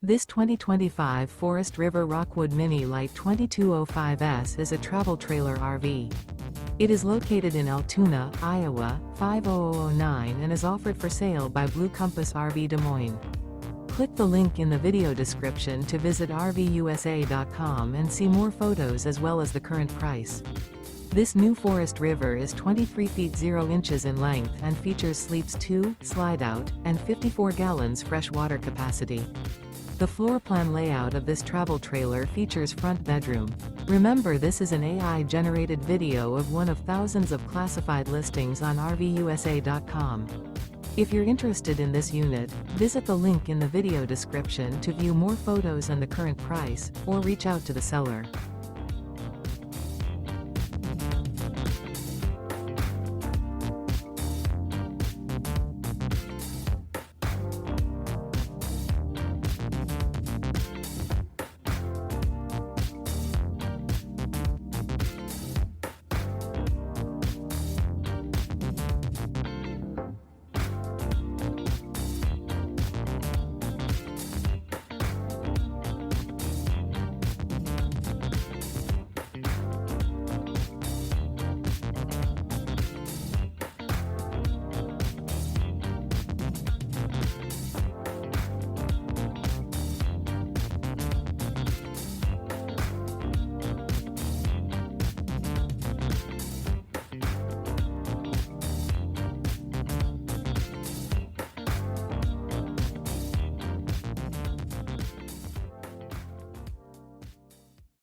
This 2025 Forest River Rockwood Mini Lite 2205S is a travel trailer RV. It is located in Altoona, Iowa, 50009 and is offered for sale by Blue Compass RV Des Moines. Click the link in the video description to visit RVUSA.com and see more photos as well as the current price. This new Forest River is 23 feet 0 inches in length and features sleeps 2, Slideout, and 54 gallons fresh water capacity. The floor plan layout of this travel trailer features front bedroom. Remember, this is an AI-generated video of one of thousands of classified listings on RVUSA.com. If you're interested in this unit, visit the link in the video description to view more photos and the current price, or reach out to the seller.